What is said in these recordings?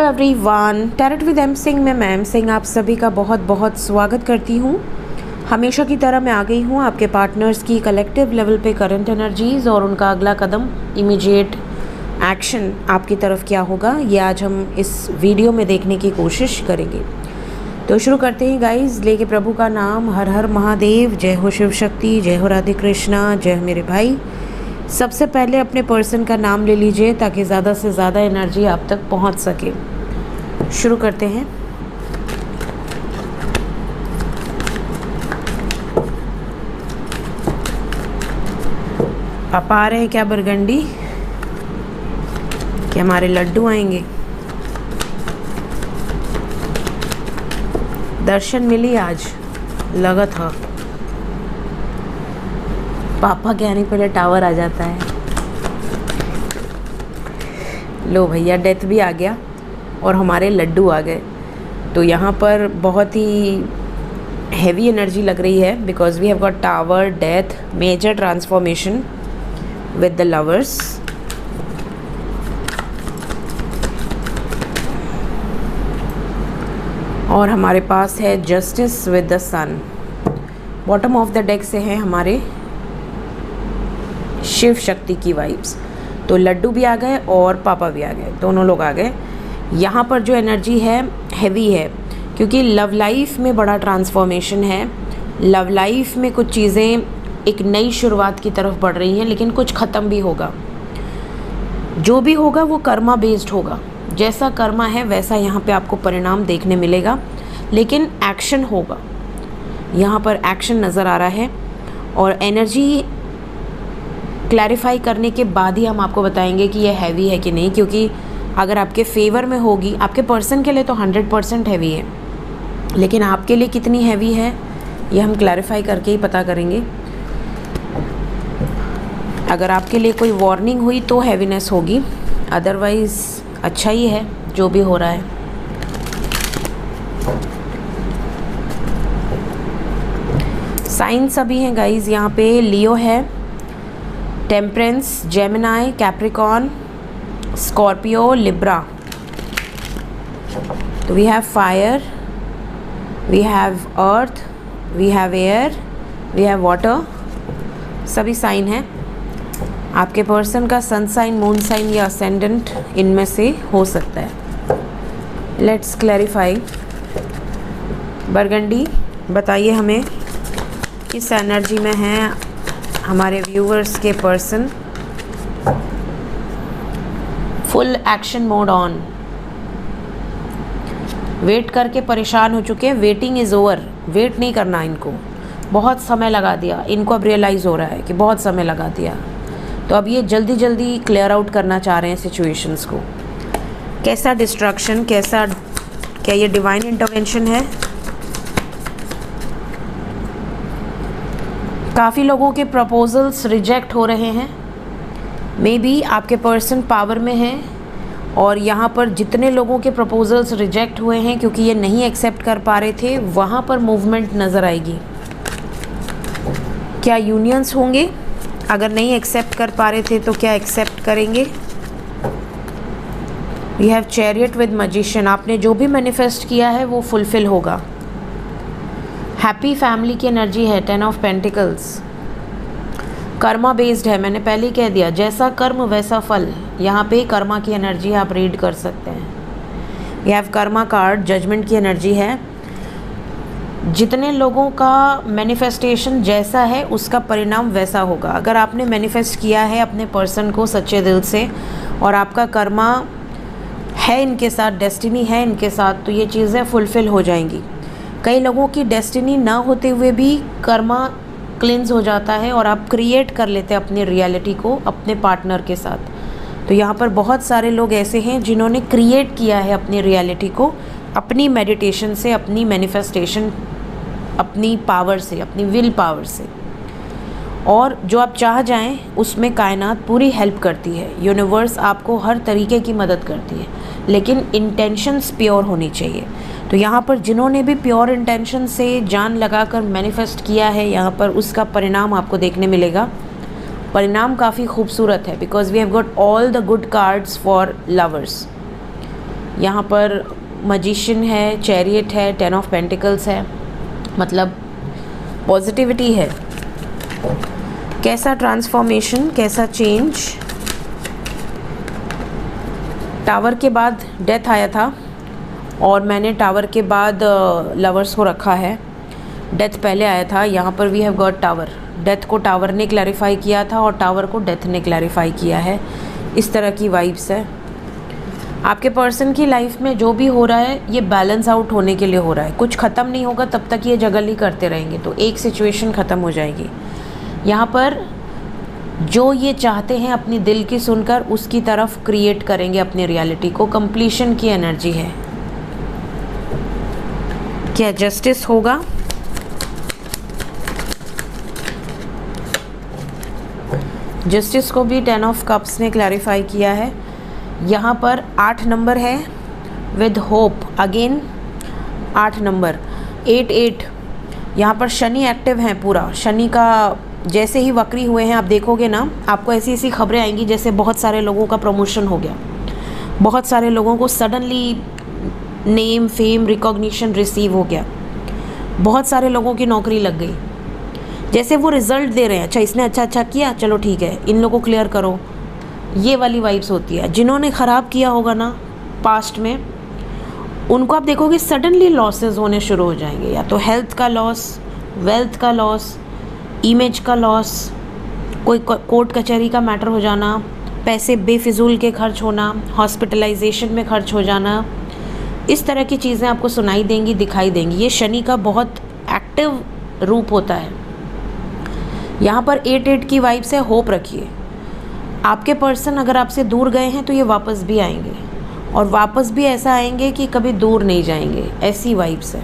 Everyone, tarot with M Singh में मैं M Singh आप सभी का बहुत बहुत स्वागत करती हूँ। हमेशा की तरह मैं आ गई हूँ आपके पार्टनर्स की कलेक्टिव लेवल पे करंट एनर्जीज़ और उनका अगला कदम इमीडिएट एक्शन आपकी तरफ क्या होगा, ये आज हम इस वीडियो में देखने की कोशिश करेंगे। तो शुरू करते हैं गाइस, लेके प्रभु का नाम। हर हर महादेव, जय हो शिव शक्ति, जय हो राधे कृष्णा, जय हो मेरे भाई। सबसे पहले अपने पर्सन का नाम ले लीजिए ताकि ज़्यादा से ज़्यादा एनर्जी आप तक पहुंच सके। शुरू करते हैं। आप आ रहे हैं क्या बरगंडी? कि हमारे लड्डू आएंगे? दर्शन मिली आज, लगा था। पापा के आने पहले टावर आ जाता है। लो भैया, डेथ भी आ गया और हमारे लड्डू आ गए। तो यहाँ पर बहुत ही हैवी एनर्जी लग रही है because we have got tower, death, major transformation with the lovers. और हमारे पास है justice with the sun. Bottom of the deck से है हमारे शिव शक्ति की वाइब्स। तो लड्डू भी आ गए और पापा भी आ गए, दोनों लोग आ गए। यहाँ पर जो एनर्जी है हैवी है क्योंकि लव लाइफ में बड़ा ट्रांसफॉर्मेशन है। लव लाइफ में कुछ चीज़ें एक नई शुरुआत की तरफ बढ़ रही हैं, लेकिन कुछ ख़त्म भी होगा। जो भी होगा वो कर्मा बेस्ड होगा। जैसा कर्मा है वैसा यहाँ पे आपको परिणाम देखने मिलेगा, लेकिन एक्शन होगा। यहाँ पर एक्शन नज़र आ रहा है और एनर्जी क्लैरिफाई करने के बाद ही हम आपको बताएंगे कि ये हैवी है कि नहीं। क्योंकि अगर आपके फेवर में होगी, आपके पर्सन के लिए तो 100% हैवी है, लेकिन आपके लिए कितनी हैवी है ये हम क्लैरिफाई करके ही पता करेंगे। अगर आपके लिए कोई वार्निंग हुई तो हैवीनेस होगी, अदरवाइज़ अच्छा ही है जो भी हो रहा है। साइन सभी हैं गाइज यहाँ पे। लियो है, temperance, Gemini, Capricorn, Scorpio, Libra. तो we have fire, we have earth, we have air, we have water. सभी साइन हैं। आपके पर्सन का सन साइन, मून साइन या असेंडेंट इनमें से हो सकता है। Let's clarify. बरगंडी बताइए हमें किस एनर्जी में हैं हमारे व्यूवर्स के person. Full action mode on. Wait करके परेशान हो चुके हैं। Waiting is over. वेट नहीं करना इनको, बहुत समय लगा दिया इनको। अब रियलाइज़ हो रहा है कि बहुत समय लगा दिया, तो अब ये जल्दी जल्दी क्लियर आउट करना चाह रहे हैं सिचुएशंस को। कैसा डिस्ट्रक्शन, क्या ये डिवाइन इंटरवेंशन है? काफ़ी लोगों के प्रपोजल्स रिजेक्ट हो रहे हैं। मे बी आपके पर्सन पावर में है और यहाँ पर जितने लोगों के प्रपोजल्स रिजेक्ट हुए हैं क्योंकि ये नहीं एक्सेप्ट कर पा रहे थे, वहाँ पर मूवमेंट नज़र आएगी। क्या यूनियंस होंगे? अगर नहीं एक्सेप्ट कर पा रहे थे तो क्या एक्सेप्ट करेंगे? We have chariot with magician. आपने जो भी मैनिफेस्ट किया है वो फुलफिल होगा। हैप्पी फैमिली की एनर्जी है। 10 ऑफ पेंटिकल्स। कर्मा बेस्ड है, मैंने पहले ही कह दिया, जैसा कर्म वैसा फल। यहाँ पे कर्मा की एनर्जी आप रीड कर सकते हैं। We have karma card, judgement की एनर्जी है। जितने लोगों का मैनिफेस्टेशन जैसा है उसका परिणाम वैसा होगा। अगर आपने मैनिफेस्ट किया है अपने पर्सन को सच्चे दिल से और आपका कर्मा है इनके साथ, डेस्टिनी है इनके साथ, तो ये चीज़ें फुलफ़िल हो जाएंगी। कई लोगों की डेस्टिनी ना होते हुए भी कर्मा क्लिंस हो जाता है और आप क्रिएट कर लेते हैं अपनी रियलिटी को अपने पार्टनर के साथ। तो यहाँ पर बहुत सारे लोग ऐसे हैं जिन्होंने क्रिएट किया है अपनी रियलिटी को अपनी मेडिटेशन से, अपनी मैनिफेस्टेशन, अपनी पावर से, अपनी विल पावर से। और जो आप चाह जाएं उसमें कायनात पूरी हेल्प करती है। यूनिवर्स आपको हर तरीके की मदद करती है, लेकिन इंटेंशंस प्योर होनी चाहिए। तो यहाँ पर जिन्होंने भी प्योर इंटेंशन से जान लगाकर मैनिफेस्ट किया है, यहाँ पर उसका परिणाम आपको देखने मिलेगा। परिणाम काफ़ी खूबसूरत है because we have got all the good cards for lovers. यहाँ पर मैजिशियन है, चैरियट है, 10 ऑफ पेंटिकल्स है, मतलब पॉजिटिविटी है। कैसा ट्रांसफॉर्मेशन, कैसा चेंज। टावर के बाद डेथ आया था और मैंने टावर के बाद लवर्स को रखा है। डेथ पहले आया था, यहाँ पर we have got tower. Death को टावर ने क्लैरिफाई किया था और टावर को डेथ ने क्लैरिफाई किया है। इस तरह की वाइब्स है। आपके पर्सन की लाइफ में जो भी हो रहा है ये बैलेंस आउट होने के लिए हो रहा है। कुछ ख़त्म नहीं होगा तब तक ये जगल ही करते रहेंगे, तो एक सिचुएशन ख़त्म हो जाएगी। यहाँ पर जो ये चाहते हैं अपनी दिल की सुनकर उसकी तरफ क्रिएट करेंगे अपनी रियलिटी को। कंप्लीशन की एनर्जी है। क्या जस्टिस होगा? जस्टिस को भी 10 ऑफ कप्स ने क्लैरिफाई किया है। यहाँ पर 8 नंबर है विद होप। अगेन 8 नंबर, 8 यहाँ पर शनि एक्टिव हैं पूरा। शनि का जैसे ही वक्री हुए हैं आप देखोगे ना, आपको ऐसी ऐसी खबरें आएंगी जैसे बहुत सारे लोगों का प्रमोशन हो गया, बहुत सारे लोगों को suddenly name, fame, recognition receive हो गया, बहुत सारे लोगों की नौकरी लग गई। जैसे वो रिजल्ट दे रहे हैं, अच्छा इसने अच्छा किया, चलो ठीक है इन लोगों को क्लियर करो, ये वाली वाइब्स होती है। जिन्होंने ख़राब किया होगा ना पास्ट में, उनको आप देखोगे सडनली लॉसेस होने शुरू हो जाएंगे। या तो हेल्थ का लॉस, वेल्थ का लॉस, इमेज का लॉस, कोई कोर्ट कचहरी का मैटर हो जाना, पैसे बेफिजूल के खर्च होना, हॉस्पिटलाइजेशन में खर्च हो जाना, इस तरह की चीज़ें आपको सुनाई देंगी, दिखाई देंगी। ये शनि का बहुत एक्टिव रूप होता है। यहाँ पर 8 की वाइब्स है। होप रखिए। आपके पर्सन अगर आपसे दूर गए हैं तो ये वापस भी आएंगे, और वापस भी ऐसा आएंगे कि कभी दूर नहीं जाएंगे, ऐसी वाइब्स है।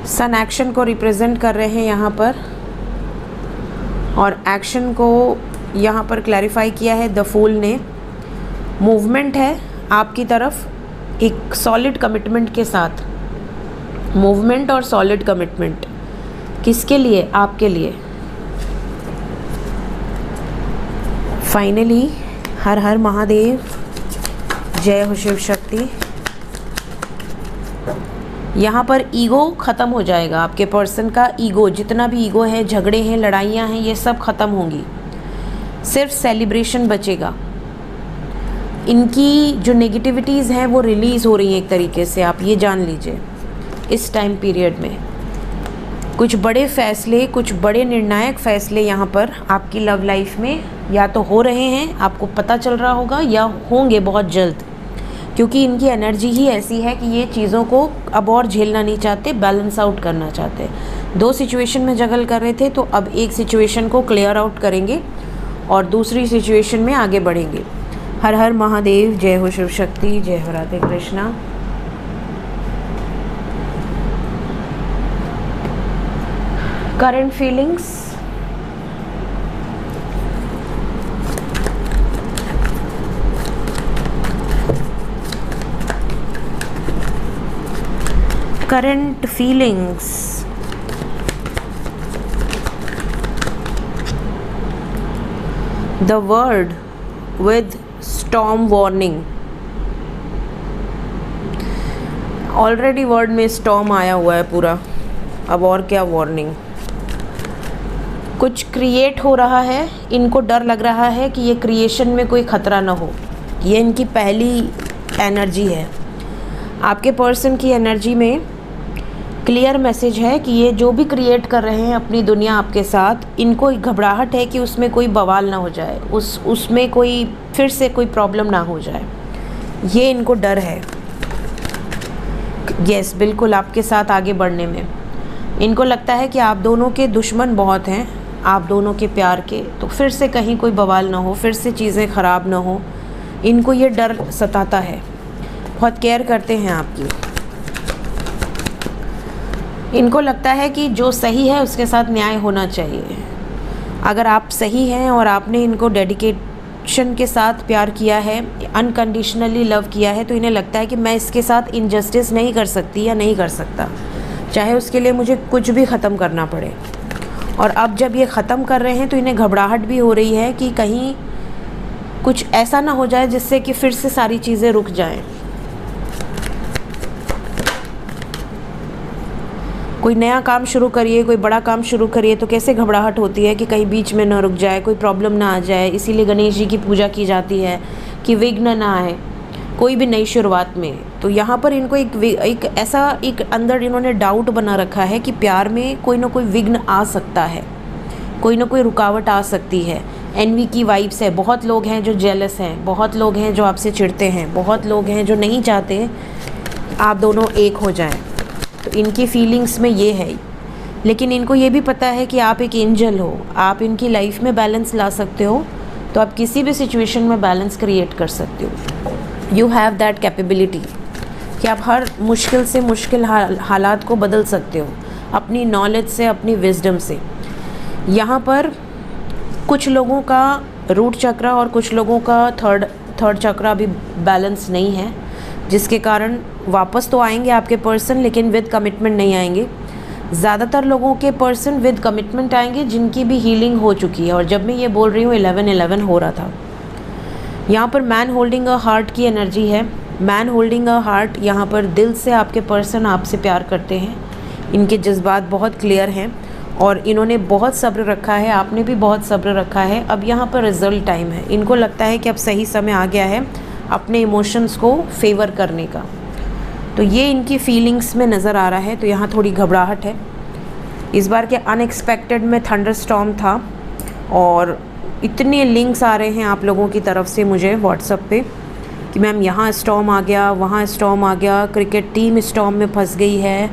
सन एक्शन को रिप्रेजेंट कर रहे हैं यहाँ पर, और एक्शन को यहाँ पर क्लैरिफाई किया है द फूल ने। मूवमेंट है आपकी तरफ, एक सॉलिड कमिटमेंट के साथ। मूवमेंट और सॉलिड कमिटमेंट किसके लिए? आपके लिए। फाइनली हर हर महादेव, जय हो शिव शक्ति। यहाँ पर ईगो ख़त्म हो जाएगा। आपके पर्सन का ईगो, जितना भी ईगो है, झगड़े हैं, लड़ाइयाँ हैं, ये सब ख़त्म होंगी। सिर्फ सेलिब्रेशन बचेगा। इनकी जो नेगेटिविटीज़ हैं वो रिलीज़ हो रही हैं एक तरीके से, आप ये जान लीजिए। इस टाइम पीरियड में कुछ बड़े फैसले, कुछ बड़े निर्णायक फैसले यहाँ पर आपकी लव लाइफ में या तो हो रहे हैं, आपको पता चल रहा होगा, या होंगे बहुत जल्द, क्योंकि इनकी एनर्जी ही ऐसी है कि ये चीज़ों को अब और झेलना नहीं चाहते, बैलेंस आउट करना चाहते। 2 सिचुएशन में जगल कर रहे थे, तो अब एक सिचुएशन को क्लियर आउट करेंगे और दूसरी सिचुएशन में आगे बढ़ेंगे। हर हर महादेव, जय हो शिव शक्ति, जय हो Radhe Krishna. Current feelings, current feelings, the word with storm warning। Already word में स्टॉर्म आया हुआ है पूरा, अब और क्या वार्निंग। कुछ क्रिएट हो रहा है, इनको डर लग रहा है कि ये क्रिएशन में कोई ख़तरा ना हो। ये इनकी पहली एनर्जी है। आपके पर्सन की एनर्जी में क्लियर मैसेज है कि ये जो भी क्रिएट कर रहे हैं अपनी दुनिया आपके साथ, इनको घबराहट है कि उसमें कोई बवाल ना हो जाए, उसमें कोई फिर से कोई प्रॉब्लम ना हो जाए, ये इनको डर है। यस, बिल्कुल आपके साथ आगे बढ़ने में इनको लगता है कि आप दोनों के दुश्मन बहुत हैं, आप दोनों के प्यार के, तो फिर से कहीं कोई बवाल ना हो, फिर से चीज़ें ख़राब ना हो, इनको ये डर सताता है। बहुत केयर करते हैं आपकी। इनको लगता है कि जो सही है उसके साथ न्याय होना चाहिए। अगर आप सही हैं और आपने इनको डेडिकेशन के साथ प्यार किया है, अनकंडीशनली लव किया है, तो इन्हें लगता है कि मैं इसके साथ इनजस्टिस नहीं कर सकती या नहीं कर सकता, चाहे उसके लिए मुझे कुछ भी ख़त्म करना पड़े। और अब जब ये ख़त्म कर रहे हैं तो इन्हें घबराहट भी हो रही है कि कहीं कुछ ऐसा ना हो जाए जिससे कि फिर से सारी चीज़ें रुक जाएं। कोई नया काम शुरू करिए, कोई बड़ा काम शुरू करिए तो कैसे घबराहट होती है कि कहीं बीच में ना रुक जाए, कोई प्रॉब्लम ना आ जाए। इसीलिए गणेश जी की पूजा की जाती है कि विघ्न ना आए कोई भी नई शुरुआत में। तो यहाँ पर इनको एक ऐसा एक अंदर इन्होंने डाउट बना रखा है कि प्यार में कोई ना कोई विघ्न आ सकता है, कोई ना कोई रुकावट आ सकती है। एनवी की वाइब्स है। बहुत लोग हैं जो जेलस हैं, बहुत लोग हैं जो आपसे चिढ़ते हैं, बहुत लोग हैं जो नहीं चाहते आप दोनों एक हो जाएं। तो इनकी फीलिंग्स में ये है, लेकिन इनको ये भी पता है कि आप एक एंजल हो, आप इनकी लाइफ में बैलेंस ला सकते हो। तो आप किसी भी सिचुएशन में बैलेंस क्रिएट कर सकते हो। यू हैव दैट कैपेबिलिटी कि आप हर मुश्किल से मुश्किल हालात को बदल सकते हो अपनी नॉलेज से, अपनी विजडम से। यहाँ पर कुछ लोगों का रूट चक्र और कुछ लोगों का थर्ड चक्र अभी बैलेंस नहीं है, जिसके कारण वापस तो आएंगे आपके पर्सन, लेकिन विद कमिटमेंट नहीं आएंगे। ज़्यादातर लोगों के पर्सन विद कमिटमेंट आएंगे जिनकी भी हीलिंग हो चुकी है। और जब मैं ये बोल रही हूँ 11-11 हो रहा था, यहाँ पर मैन होल्डिंग अ हार्ट की एनर्जी है। मैन होल्डिंग अ हार्ट, यहाँ पर दिल से आपके पर्सन आपसे प्यार करते हैं, इनके जज्बात बहुत क्लियर हैं और इन्होंने बहुत सब्र रखा है, आपने भी बहुत सब्र रखा है। अब यहाँ पर रिजल्ट टाइम है। इनको लगता है कि अब सही समय आ गया है अपने इमोशंस को फेवर करने का। तो ये इनकी फीलिंग्स में नज़र आ रहा है। तो यहाँ थोड़ी घबराहट है। इस बार के अनएक्सपेक्टेड में थंडरस्टॉर्म था और इतने लिंक्स आ रहे हैं आप लोगों की तरफ से मुझे व्हाट्सएप पे कि मैम यहाँ स्टॉर्म आ गया, वहाँ स्टॉर्म आ गया, क्रिकेट टीम स्टॉर्म में फंस गई है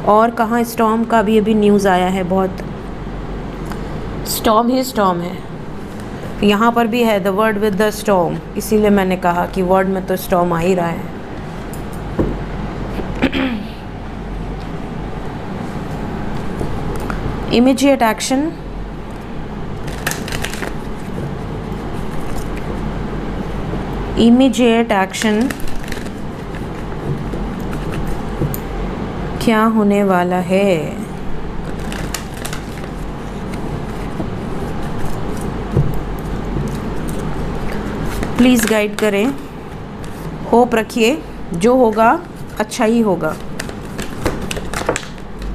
और कहाँ स्टॉर्म का भी अभी न्यूज़ आया है। बहुत स्टॉर्म ही स्टॉर्म है। यहाँ पर भी है the word with the storm, इसीलिए मैंने कहा कि वर्ड में तो स्टॉर्म आ ही रहा है। इमीडिएट एक्शन, इमीडिएट एक्शन क्या होने वाला है? प्लीज़ गाइड करें, होप रखिए, जो होगा अच्छा ही होगा।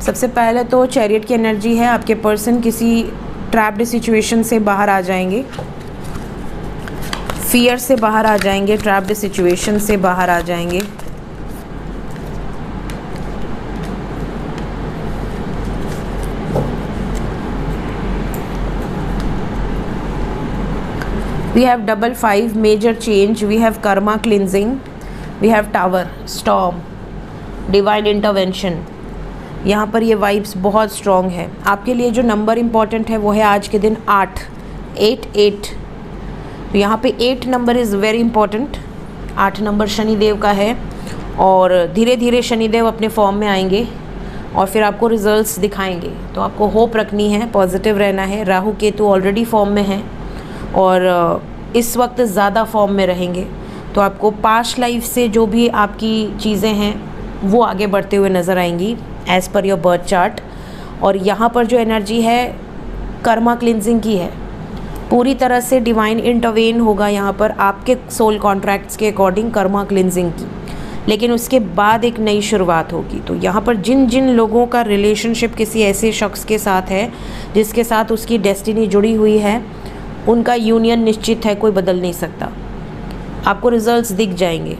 सबसे पहले तो चैरियट की एनर्जी है। आपके पर्सन किसी ट्रैप्ड सिचुएशन से बाहर आ जाएंगे, फियर से बाहर आ जाएंगे, ट्रैप्ड सिचुएशन से बाहर आ जाएंगे। We have 5 major change, we have karma cleansing, we have tower, storm, divine intervention। यहाँ पर ये वाइब्स बहुत स्ट्रॉन्ग है। आपके लिए जो नंबर इम्पॉर्टेंट है वो है आज के दिन 8। तो यहाँ पे 8 number is very important. 8 number Shanidev का है और धीरे धीरे शनिदेव अपने फॉर्म में आएंगे और फिर आपको रिजल्ट्स दिखाएंगे। तो आपको होप रखनी है, पॉजिटिव रहना है। राहु केतु ऑलरेडी फॉर्म में हैं और इस वक्त ज़्यादा फॉर्म में रहेंगे। तो आपको पास्ट लाइफ से जो भी आपकी चीज़ें हैं वो आगे बढ़ते हुए नज़र आएंगी as per your birth chart. और यहाँ पर जो एनर्जी है कर्मा क्लिनजिंग की है, पूरी तरह से डिवाइन इंटरवेन होगा यहाँ पर आपके सोल कॉन्ट्रैक्ट्स के अकॉर्डिंग कर्मा क्लिनजिंग की। लेकिन उसके बाद एक नई शुरुआत होगी। तो यहाँ पर जिन जिन लोगों का रिलेशनशिप किसी ऐसे शख्स के साथ है जिसके साथ उसकी डेस्टिनी जुड़ी हुई है, उनका यूनियन निश्चित है, कोई बदल नहीं सकता। आपको रिजल्ट्स दिख जाएंगे।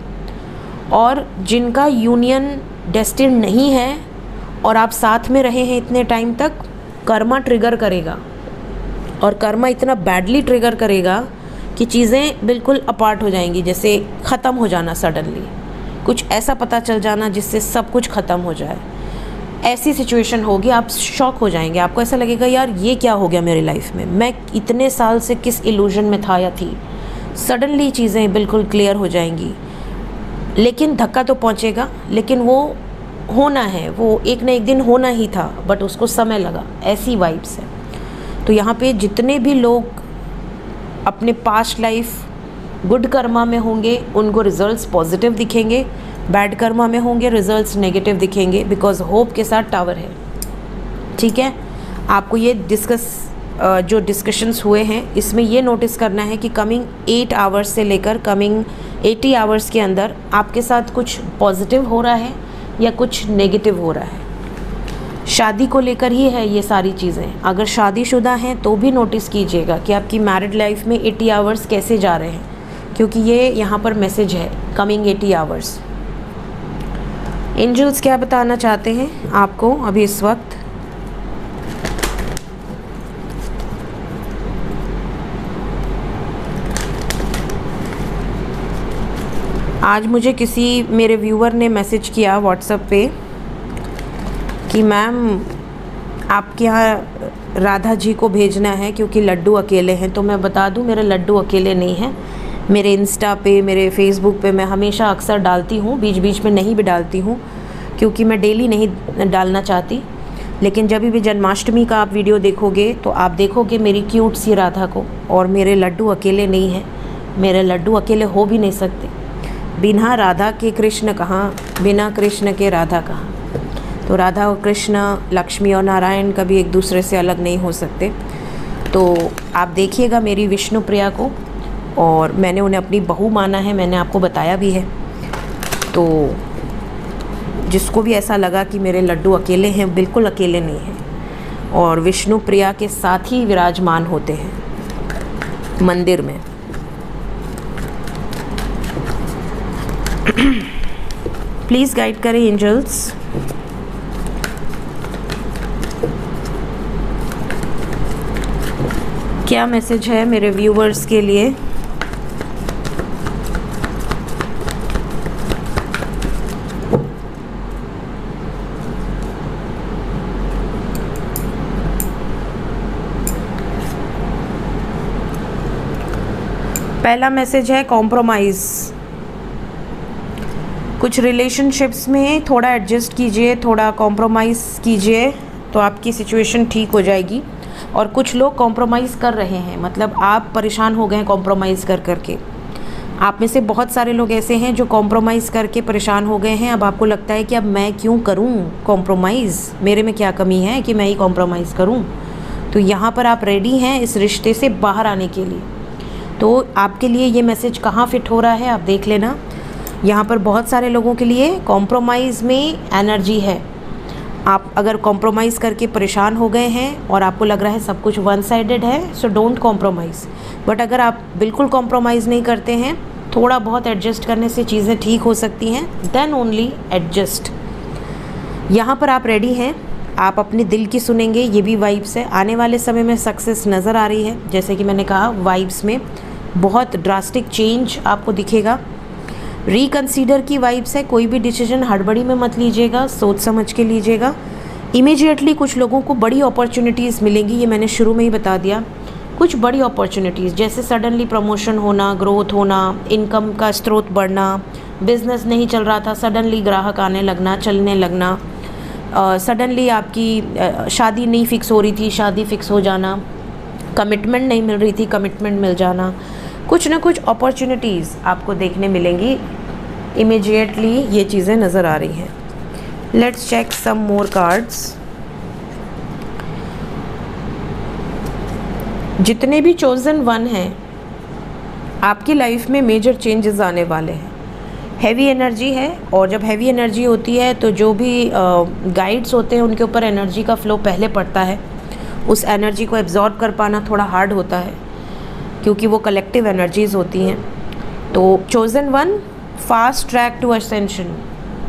और जिनका यूनियन डेस्टिन नहीं है और आप साथ में रहे हैं इतने टाइम तक, कर्मा ट्रिगर करेगा और कर्मा इतना बैडली ट्रिगर करेगा कि चीज़ें बिल्कुल अपार्ट हो जाएंगी, जैसे ख़त्म हो जाना, सडनली कुछ ऐसा पता चल जाना जिससे सब कुछ ख़त्म हो जाए। ऐसी सिचुएशन होगी, आप शॉक हो जाएंगे। आपको ऐसा लगेगा यार ये क्या हो गया मेरी लाइफ में, मैं इतने साल से किस इल्यूजन में था या थी। सडनली चीज़ें बिल्कुल क्लियर हो जाएंगी। लेकिन धक्का तो पहुंचेगा, लेकिन वो होना है, वो एक न एक दिन होना ही था, बट उसको समय लगा। ऐसी वाइब्स है। तो यहाँ पे जितने भी लोग अपने पास्ट लाइफ गुड कर्मा में होंगे उनको रिजल्ट्स पॉजिटिव दिखेंगे, बैड कर्मा में होंगे रिजल्ट्स नेगेटिव दिखेंगे, बिकॉज होप के साथ टावर है। ठीक है, आपको ये डिस्कस जो डिस्कशंस हुए हैं इसमें ये नोटिस करना है कि कमिंग 8 आवर्स से लेकर कमिंग 80 आवर्स के अंदर आपके साथ कुछ पॉजिटिव हो रहा है या कुछ नेगेटिव हो रहा है। शादी को लेकर ही है ये सारी चीज़ें। अगर शादीशुदा हैं तो भी नोटिस कीजिएगा कि आपकी मैरिड लाइफ में 80 आवर्स कैसे जा रहे हैं, क्योंकि ये यहाँ पर मैसेज है कमिंग 80 आवर्स। एंजल्स क्या बताना चाहते हैं आपको अभी इस वक्त? आज मुझे किसी मेरे व्यूअर ने मैसेज किया व्हाट्सएप पे कि मैम आपके यहाँ राधा जी को भेजना है क्योंकि लड्डू अकेले हैं। तो मैं बता दूं मेरे लड्डू अकेले नहीं हैं। मेरे इंस्टा पे, मेरे फेसबुक पे मैं हमेशा अक्सर डालती हूँ, बीच बीच में नहीं भी डालती हूँ क्योंकि मैं डेली नहीं डालना चाहती। लेकिन जब भी जन्माष्टमी का आप वीडियो देखोगे तो आप देखोगे मेरी क्यूट सी राधा को। और मेरे लड्डू अकेले नहीं हैं, मेरे लड्डू अकेले हो भी नहीं सकते। बिना राधा के कृष्ण कहाँ, बिना कृष्ण के राधा कहाँ। तो राधा और कृष्ण, लक्ष्मी और नारायण कभी एक दूसरे से अलग नहीं हो सकते। तो आप देखिएगा मेरी विष्णु प्रिया को, और मैंने उन्हें अपनी बहू माना है, मैंने आपको बताया भी है। तो जिसको भी ऐसा लगा कि मेरे लड्डू अकेले हैं, बिल्कुल अकेले नहीं हैं, और विष्णु प्रिया के साथ ही विराजमान होते हैं मंदिर में। प्लीज़ गाइड करें एंजल्स। क्या मैसेज है मेरे व्यूवर्स के लिए? पहला मैसेज है कॉम्प्रोमाइज़। कुछ रिलेशनशिप्स में थोड़ा एडजस्ट कीजिए, थोड़ा कॉम्प्रोमाइज़ कीजिए तो आपकी सिचुएशन ठीक हो जाएगी। और कुछ लोग कॉम्प्रोमाइज़ कर रहे हैं, मतलब आप परेशान हो गए हैं कॉम्प्रोमाइज़ कर करके। आप में से बहुत सारे लोग ऐसे हैं जो कॉम्प्रोमाइज़ करके परेशान हो गए हैं। अब आपको लगता है कि अब मैं क्यों करूं कॉम्प्रोमाइज़, मेरे में क्या कमी है कि मैं ही कॉम्प्रोमाइज़ करूं। तो यहाँ पर आप रेडी हैं इस रिश्ते से बाहर आने के लिए। तो आपके लिए ये मैसेज कहाँ फिट हो रहा है आप देख लेना। यहाँ पर बहुत सारे लोगों के लिए कॉम्प्रोमाइज़ में एनर्जी है। आप अगर कॉम्प्रोमाइज़ करके परेशान हो गए हैं और आपको लग रहा है सब कुछ वन साइडेड है, सो डोंट कॉम्प्रोमाइज़। बट अगर आप बिल्कुल कॉम्प्रोमाइज़ नहीं करते हैं, थोड़ा बहुत एडजस्ट करने से चीज़ें ठीक हो सकती हैं, देन ओनली एडजस्ट। यहाँ पर आप रेडी हैं, आप अपने दिल की सुनेंगे, ये भी वाइब्स है। आने वाले समय में सक्सेस नज़र आ रही है। जैसे कि मैंने कहा, वाइब्स में बहुत ड्रास्टिक चेंज आपको दिखेगा। रिकंसीडर की वाइब्स है। कोई भी डिसीजन हड़बड़ी में मत लीजिएगा, सोच समझ के लीजिएगा। इमीडिएटली कुछ लोगों को बड़ी अपॉर्चुनिटीज़ मिलेंगी, ये मैंने शुरू में ही बता दिया। कुछ बड़ी अपॉर्चुनिटीज़ जैसे सडनली प्रमोशन होना, ग्रोथ होना, इनकम का स्रोत बढ़ना, बिजनेस नहीं चल रहा था सडनली ग्राहक आने लगना, चलने लगना, सडनली आपकी शादी नहीं फिक्स हो रही थी, शादी फिक्स हो जाना, कमिटमेंट नहीं मिल रही थी, कमिटमेंट मिल जाना। कुछ ना कुछ अपॉर्चुनिटीज़ आपको देखने मिलेंगी। इमीडिएटली ये चीज़ें नज़र आ रही हैं। Let's check some more cards. जितने भी चोजन वन हैं, आपकी लाइफ में मेजर चेंजेस आने वाले हैं। हैवी एनर्जी है, और जब हैवी एनर्जी होती है तो जो भी गाइड्स होते हैं उनके ऊपर एनर्जी का फ्लो पहले पड़ता है। उस एनर्जी को एब्जॉर्ब कर पाना थोड़ा हार्ड होता है क्योंकि वो कलेक्टिव एनर्जीज़ होती हैं। तो chosen one, fast track to ascension,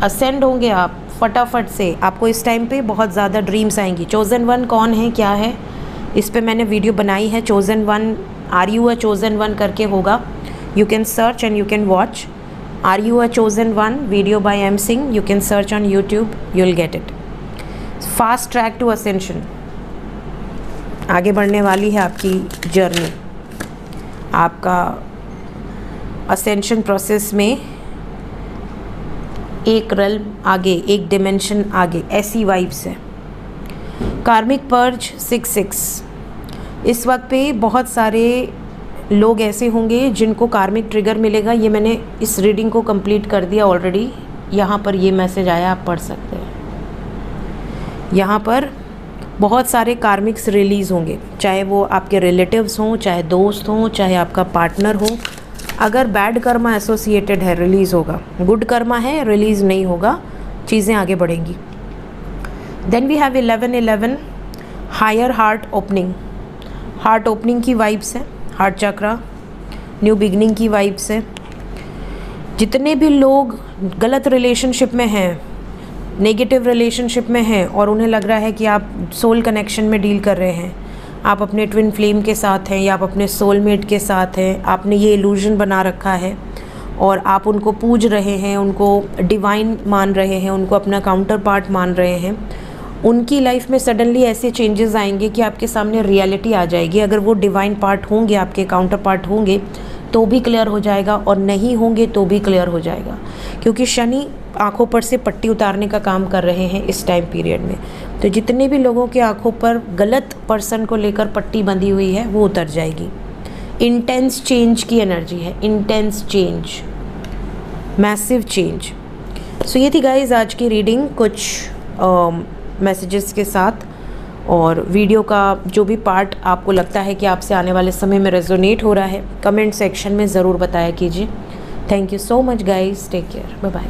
ascend होंगे आप फटाफट से। आपको इस टाइम पे बहुत ज़्यादा ड्रीम्स आएंगी। चोजन वन कौन है, क्या है, इस पे मैंने वीडियो बनाई है। Chosen one, are you a chosen one करके होगा, you can search and you can watch are you a chosen one video by M Singh. You can search on YouTube, you will get it. Fast track to ascension, आगे बढ़ने वाली है आपकी journey. आपका ascension process में एक रल्म आगे, एक डिमेंशन आगे, ऐसी वाइब्स है। कार्मिक पर्ज 6-6। इस वक्त पे बहुत सारे लोग ऐसे होंगे जिनको कार्मिक ट्रिगर मिलेगा। ये मैंने इस रीडिंग को कंप्लीट कर दिया ऑलरेडी। यहाँ पर ये मैसेज आया, आप पढ़ सकते हैं। यहाँ पर बहुत सारे कार्मिक्स रिलीज़ होंगे, चाहे वो आपके रिलेटिव्स हों, चाहे दोस्त हों, चाहे आपका पार्टनर हो। अगर बैड कर्मा एसोसिएटेड है रिलीज़ होगा, गुड कर्मा है रिलीज़ नहीं होगा, चीज़ें आगे बढ़ेंगी। Then we have 11-11 higher heart opening. Heart opening की वाइब्स है, हार्ट चक्रा, न्यू बिगनिंग की वाइब्स है। जितने भी लोग गलत रिलेशनशिप में हैं, नेगेटिव रिलेशनशिप में हैं और उन्हें लग रहा है कि आप सोल कनेक्शन में डील कर रहे हैं, आप अपने ट्विन फ्लेम के साथ हैं या आप अपने सोलमेट के साथ हैं, आपने ये इल्यूजन बना रखा है और आप उनको पूज रहे हैं, उनको डिवाइन मान रहे हैं, उनको अपना काउंटर पार्ट मान रहे हैं, उनकी लाइफ में सडनली ऐसे चेंजेस आएंगे कि आपके सामने रियलिटी आ जाएगी। अगर वो डिवाइन पार्ट होंगे, आपके काउंटर पार्ट होंगे तो भी क्लियर हो जाएगा और नहीं होंगे तो भी क्लियर हो जाएगा, क्योंकि शनि आंखों पर से पट्टी उतारने का काम कर रहे हैं इस टाइम पीरियड में। तो जितने भी लोगों के आंखों पर गलत पर्सन को लेकर पट्टी बंधी हुई है वो उतर जाएगी। इंटेंस चेंज की एनर्जी है, इंटेंस चेंज, मैसिव चेंज। सो ये थी गाइज आज की रीडिंग, कुछ मैसेजेस के साथ। और वीडियो का जो भी पार्ट आपको लगता है कि आपसे आने वाले समय में रेजोनेट हो रहा है, कमेंट सेक्शन में ज़रूर बताया कीजिए। Thank you so much guys, take care, bye bye.